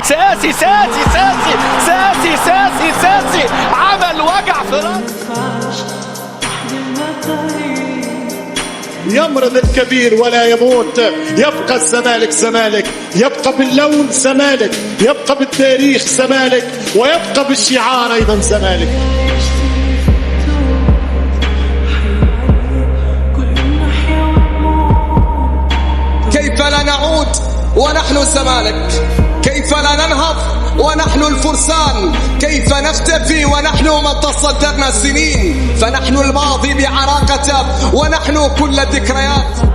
ساسي ساسي ساسي ساسي ساسي ساسي عمل وجع في راسي. يمرض الكبير ولا يموت، يبقى الزمالك زمالك، يبقى باللون زمالك، يبقى بالتاريخ زمالك، ويبقى بالشعار أيضا زمالك. كيف لا نعود ونحن الزمالك؟ كيف لا ننهض ونحن الفرسان؟ كيف نختفي ونحن من تصدرنا السنين؟ فنحن الماضي بعراقته ونحن كل الذكريات.